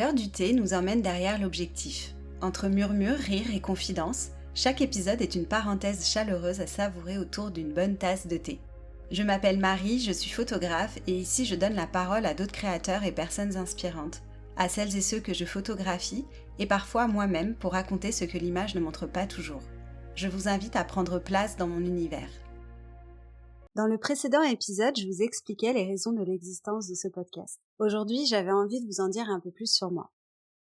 L'heure du thé nous emmène derrière l'objectif. Entre murmures, rires et confidences, chaque épisode est une parenthèse chaleureuse à savourer autour d'une bonne tasse de thé. Je m'appelle Marie, je suis photographe et ici je donne la parole à d'autres créateurs et personnes inspirantes, à celles et ceux que je photographie et parfois moi-même pour raconter ce que l'image ne montre pas toujours. Je vous invite à prendre place dans mon univers. Dans le précédent épisode, je vous expliquais les raisons de l'existence de ce podcast. Aujourd'hui, j'avais envie de vous en dire un peu plus sur moi.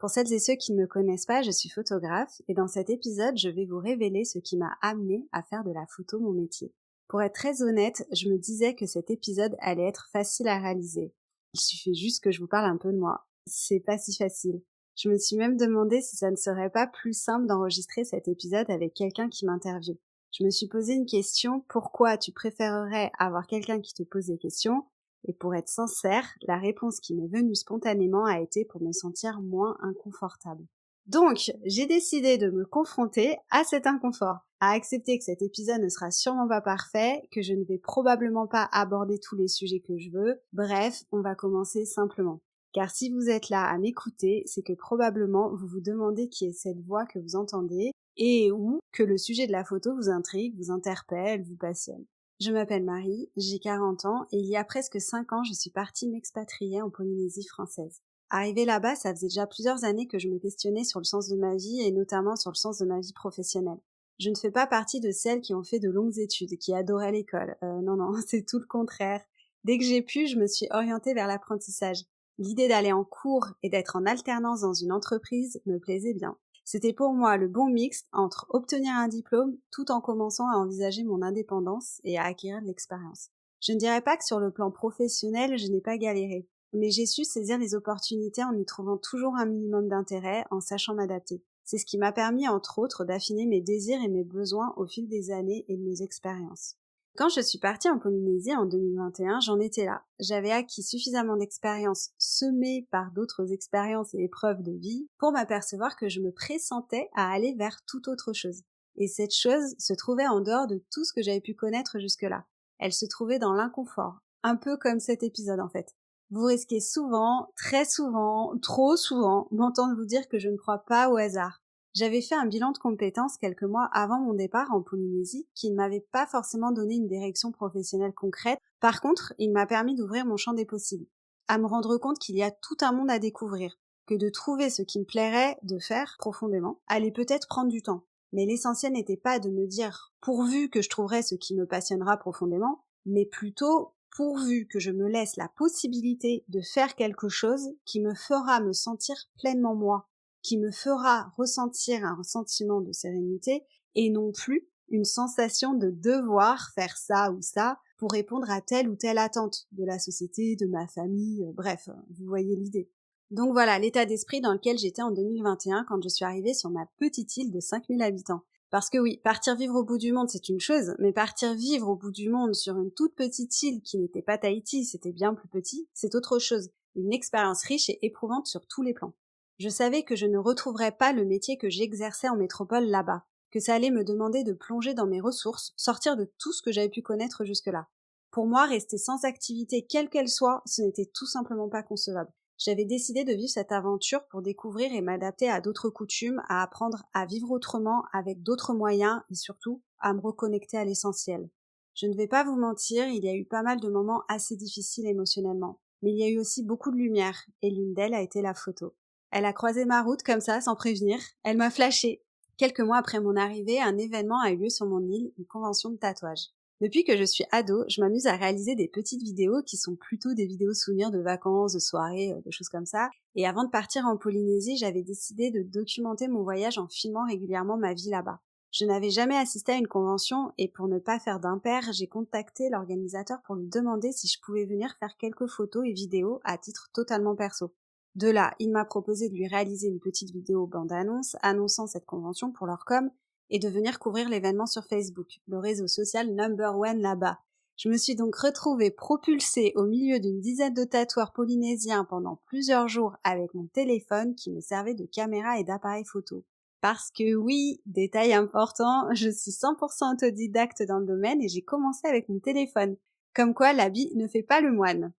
Pour celles et ceux qui ne me connaissent pas, je suis photographe et dans cet épisode, je vais vous révéler ce qui m'a amené à faire de la photo mon métier. Pour être très honnête, je me disais que cet épisode allait être facile à réaliser. Il suffit juste que je vous parle un peu de moi. C'est pas si facile. Je me suis même demandé si ça ne serait pas plus simple d'enregistrer cet épisode avec quelqu'un qui m'interviewe. Je me suis posé une question, pourquoi tu préférerais avoir quelqu'un qui te pose des questions? Et pour être sincère, la réponse qui m'est venue spontanément a été pour me sentir moins inconfortable. Donc, j'ai décidé de me confronter à cet inconfort, à accepter que cet épisode ne sera sûrement pas parfait, que je ne vais probablement pas aborder tous les sujets que je veux. Bref, on va commencer simplement. Car si vous êtes là à m'écouter, c'est que probablement vous vous demandez qui est cette voix que vous entendez et ou que le sujet de la photo vous intrigue, vous interpelle, vous passionne. Je m'appelle Marie, j'ai 40 ans et il y a presque 5 ans, je suis partie m'expatrier en Polynésie française. Arrivée là-bas, ça faisait déjà plusieurs années que je me questionnais sur le sens de ma vie et notamment sur le sens de ma vie professionnelle. Je ne fais pas partie de celles qui ont fait de longues études, qui adoraient l'école. Non, c'est tout le contraire. Dès que j'ai pu, je me suis orientée vers l'apprentissage. L'idée d'aller en cours et d'être en alternance dans une entreprise me plaisait bien. C'était pour moi le bon mix entre obtenir un diplôme tout en commençant à envisager mon indépendance et à acquérir de l'expérience. Je ne dirais pas que sur le plan professionnel, je n'ai pas galéré, mais j'ai su saisir les opportunités en y trouvant toujours un minimum d'intérêt, en sachant m'adapter. C'est ce qui m'a permis, entre autres, d'affiner mes désirs et mes besoins au fil des années et de mes expériences. Quand je suis partie en Polynésie en 2021, j'en étais là. J'avais acquis suffisamment d'expériences semées par d'autres expériences et épreuves de vie pour m'apercevoir que je me pressentais à aller vers toute autre chose. Et cette chose se trouvait en dehors de tout ce que j'avais pu connaître jusque-là. Elle se trouvait dans l'inconfort, un peu comme cet épisode en fait. Vous risquez souvent, très souvent, trop souvent, m'entendre vous dire que je ne crois pas au hasard. J'avais fait un bilan de compétences quelques mois avant mon départ en Polynésie qui ne m'avait pas forcément donné une direction professionnelle concrète. Par contre, il m'a permis d'ouvrir mon champ des possibles, à me rendre compte qu'il y a tout un monde à découvrir, que de trouver ce qui me plairait de faire profondément allait peut-être prendre du temps. Mais l'essentiel n'était pas de me dire pourvu que je trouverai ce qui me passionnera profondément, mais plutôt pourvu que je me laisse la possibilité de faire quelque chose qui me fera me sentir pleinement moi, qui me fera ressentir un sentiment de sérénité et non plus une sensation de devoir faire ça ou ça pour répondre à telle ou telle attente de la société, de ma famille, bref, vous voyez l'idée. Donc voilà l'état d'esprit dans lequel j'étais en 2021 quand je suis arrivée sur ma petite île de 5000 habitants. Parce que oui, partir vivre au bout du monde c'est une chose, mais partir vivre au bout du monde sur une toute petite île qui n'était pas Tahiti, c'était bien plus petit, c'est autre chose. Une expérience riche et éprouvante sur tous les plans. Je savais que je ne retrouverais pas le métier que j'exerçais en métropole là-bas, que ça allait me demander de plonger dans mes ressources, sortir de tout ce que j'avais pu connaître jusque-là. Pour moi, rester sans activité, quelle qu'elle soit, ce n'était tout simplement pas concevable. J'avais décidé de vivre cette aventure pour découvrir et m'adapter à d'autres coutumes, à apprendre à vivre autrement, avec d'autres moyens et surtout à me reconnecter à l'essentiel. Je ne vais pas vous mentir, il y a eu pas mal de moments assez difficiles émotionnellement, mais il y a eu aussi beaucoup de lumière, et l'une d'elles a été la photo. Elle a croisé ma route comme ça, sans prévenir. Elle m'a flashé. Quelques mois après mon arrivée, un événement a eu lieu sur mon île, une convention de tatouage. Depuis que je suis ado, je m'amuse à réaliser des petites vidéos qui sont plutôt des vidéos souvenirs de vacances, de soirées, de choses comme ça. Et avant de partir en Polynésie, j'avais décidé de documenter mon voyage en filmant régulièrement ma vie là-bas. Je n'avais jamais assisté à une convention et pour ne pas faire d'impair, j'ai contacté l'organisateur pour lui demander si je pouvais venir faire quelques photos et vidéos à titre totalement perso. De là, il m'a proposé de lui réaliser une petite vidéo bande-annonce annonçant cette convention pour leur com et de venir couvrir l'événement sur Facebook, le réseau social #1 là-bas. Je me suis donc retrouvée propulsée au milieu d'une dizaine de tatoueurs polynésiens pendant plusieurs jours avec mon téléphone qui me servait de caméra et d'appareil photo. Parce que oui, détail important, je suis 100% autodidacte dans le domaine et j'ai commencé avec mon téléphone. Comme quoi l'habit ne fait pas le moine.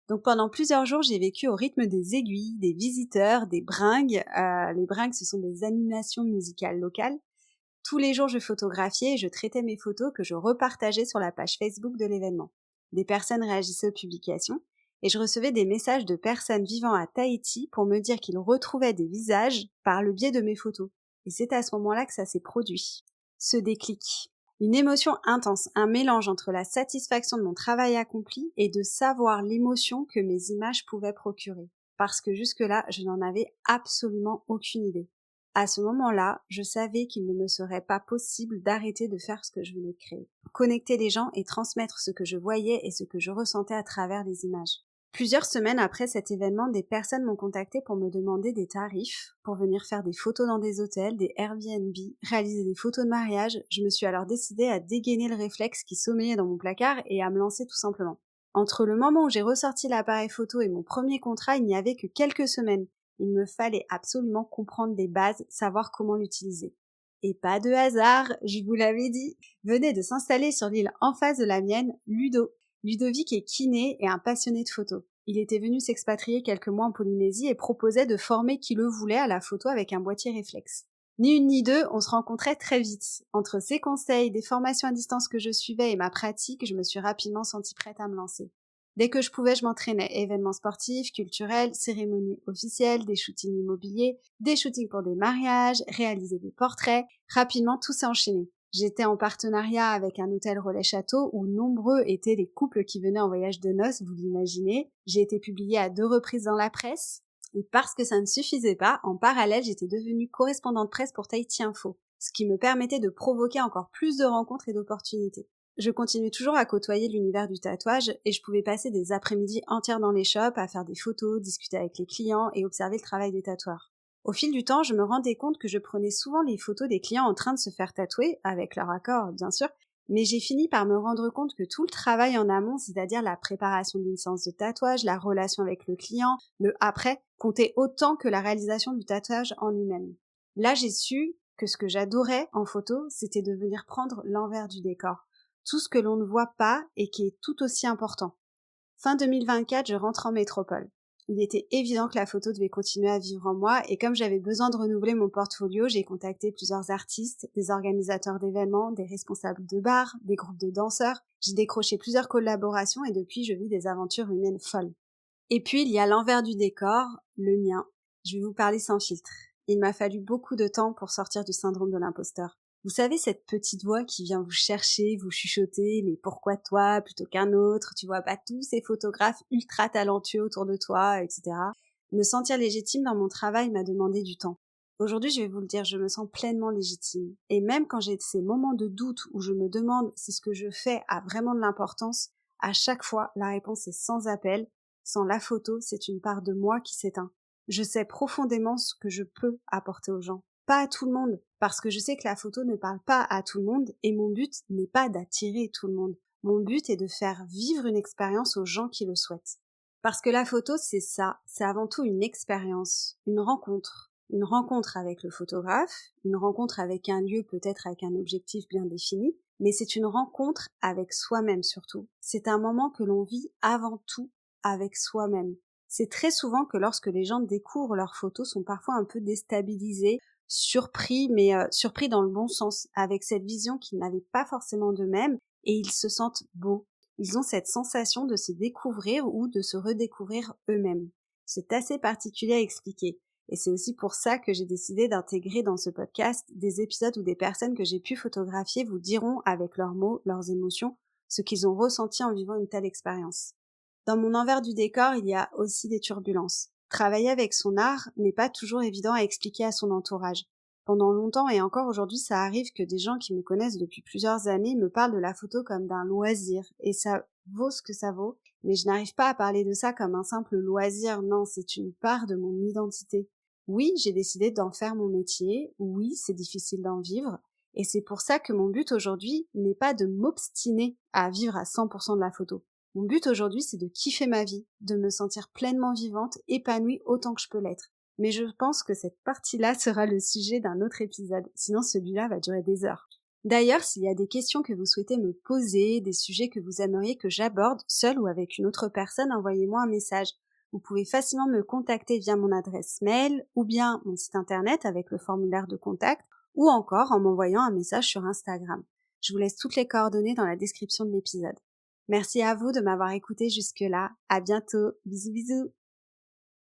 Donc pendant plusieurs jours, j'ai vécu au rythme des aiguilles, des visiteurs, des bringues. Les bringues, ce sont des animations musicales locales. Tous les jours, je photographiais et je traitais mes photos que je repartageais sur la page Facebook de l'événement. Des personnes réagissaient aux publications et je recevais des messages de personnes vivant à Tahiti pour me dire qu'ils retrouvaient des visages par le biais de mes photos. Et c'est à ce moment-là que ça s'est produit. Ce déclic. Une émotion intense, un mélange entre la satisfaction de mon travail accompli et de savoir l'émotion que mes images pouvaient procurer. Parce que jusque-là, je n'en avais absolument aucune idée. À ce moment-là, je savais qu'il ne me serait pas possible d'arrêter de faire ce que je venais de créer. Connecter les gens et transmettre ce que je voyais et ce que je ressentais à travers les images. Plusieurs semaines après cet événement, des personnes m'ont contacté pour me demander des tarifs, pour venir faire des photos dans des hôtels, des Airbnb, réaliser des photos de mariage. Je me suis alors décidée à dégainer le réflexe qui sommeillait dans mon placard et à me lancer tout simplement. Entre le moment où j'ai ressorti l'appareil photo et mon premier contrat, il n'y avait que quelques semaines. Il me fallait absolument comprendre des bases, savoir comment l'utiliser. Et pas de hasard, je vous l'avais dit, venait de s'installer sur l'île en face de la mienne, Ludo. Ludovic est kiné et un passionné de photo. Il était venu s'expatrier quelques mois en Polynésie et proposait de former qui le voulait à la photo avec un boîtier réflexe. Ni une ni deux, on se rencontrait très vite. Entre ses conseils, des formations à distance que je suivais et ma pratique, je me suis rapidement sentie prête à me lancer. Dès que je pouvais, je m'entraînais. Événements sportifs, culturels, cérémonies officielles, des shootings immobiliers, des shootings pour des mariages, réaliser des portraits. Rapidement, tout s'est enchaîné. J'étais en partenariat avec un hôtel relais château où nombreux étaient les couples qui venaient en voyage de noces, vous l'imaginez. J'ai été publiée à 2 reprises dans la presse. Et parce que ça ne suffisait pas, en parallèle, j'étais devenue correspondante presse pour Tahiti Info, ce qui me permettait de provoquer encore plus de rencontres et d'opportunités. Je continue toujours à côtoyer l'univers du tatouage et je pouvais passer des après-midi entières dans les shops à faire des photos, discuter avec les clients et observer le travail des tatoueurs. Au fil du temps, je me rendais compte que je prenais souvent les photos des clients en train de se faire tatouer, avec leur accord bien sûr, mais j'ai fini par me rendre compte que tout le travail en amont, c'est-à-dire la préparation d'une séance de tatouage, la relation avec le client, le après, comptait autant que la réalisation du tatouage en lui-même. Là, j'ai su que ce que j'adorais en photo, c'était de venir prendre l'envers du décor. Tout ce que l'on ne voit pas et qui est tout aussi important. Fin 2024, je rentre en métropole. Il était évident que la photo devait continuer à vivre en moi et comme j'avais besoin de renouveler mon portfolio, j'ai contacté plusieurs artistes, des organisateurs d'événements, des responsables de bars, des groupes de danseurs. J'ai décroché plusieurs collaborations et depuis, je vis des aventures humaines folles. Et puis, il y a l'envers du décor, le mien. Je vais vous parler sans filtre. Il m'a fallu beaucoup de temps pour sortir du syndrome de l'imposteur. Vous savez, cette petite voix qui vient vous chercher, vous chuchoter, mais pourquoi toi plutôt qu'un autre? Tu vois pas tous ces photographes ultra talentueux autour de toi, etc. Me sentir légitime dans mon travail m'a demandé du temps. Aujourd'hui, je vais vous le dire, je me sens pleinement légitime. Et même quand j'ai ces moments de doute où je me demande si ce que je fais a vraiment de l'importance, à chaque fois, la réponse est sans appel. Sans la photo, c'est une part de moi qui s'éteint. Je sais profondément ce que je peux apporter aux gens. Pas à tout le monde, parce que je sais que la photo ne parle pas à tout le monde et mon but n'est pas d'attirer tout le monde. Mon but est de faire vivre une expérience aux gens qui le souhaitent. Parce que la photo, c'est ça, c'est avant tout une expérience, une rencontre. Une rencontre avec le photographe, une rencontre avec un lieu peut-être avec un objectif bien défini, mais c'est une rencontre avec soi-même surtout. C'est un moment que l'on vit avant tout avec soi-même. C'est très souvent que lorsque les gens découvrent leurs photos sont parfois un peu déstabilisés, surpris, mais surpris dans le bon sens, avec cette vision qu'ils n'avaient pas forcément d'eux-mêmes, et ils se sentent beaux. Ils ont cette sensation de se découvrir ou de se redécouvrir eux-mêmes. C'est assez particulier à expliquer. Et c'est aussi pour ça que j'ai décidé d'intégrer dans ce podcast des épisodes où des personnes que j'ai pu photographier vous diront avec leurs mots, leurs émotions, ce qu'ils ont ressenti en vivant une telle expérience. Dans mon envers du décor, il y a aussi des turbulences. Travailler avec son art n'est pas toujours évident à expliquer à son entourage. Pendant longtemps et encore aujourd'hui, ça arrive que des gens qui me connaissent depuis plusieurs années me parlent de la photo comme d'un loisir. Et ça vaut ce que ça vaut. Mais je n'arrive pas à parler de ça comme un simple loisir. Non, c'est une part de mon identité. Oui, j'ai décidé d'en faire mon métier. Oui, c'est difficile d'en vivre. Et c'est pour ça que mon but aujourd'hui n'est pas de m'obstiner à vivre à 100% de la photo. Mon but aujourd'hui, c'est de kiffer ma vie, de me sentir pleinement vivante, épanouie autant que je peux l'être. Mais je pense que cette partie-là sera le sujet d'un autre épisode, sinon celui-là va durer des heures. D'ailleurs, s'il y a des questions que vous souhaitez me poser, des sujets que vous aimeriez que j'aborde, seul ou avec une autre personne, envoyez-moi un message. Vous pouvez facilement me contacter via mon adresse mail ou bien mon site internet avec le formulaire de contact ou encore en m'envoyant un message sur Instagram. Je vous laisse toutes les coordonnées dans la description de l'épisode. Merci à vous de m'avoir écouté jusque-là. À bientôt. Bisous bisous.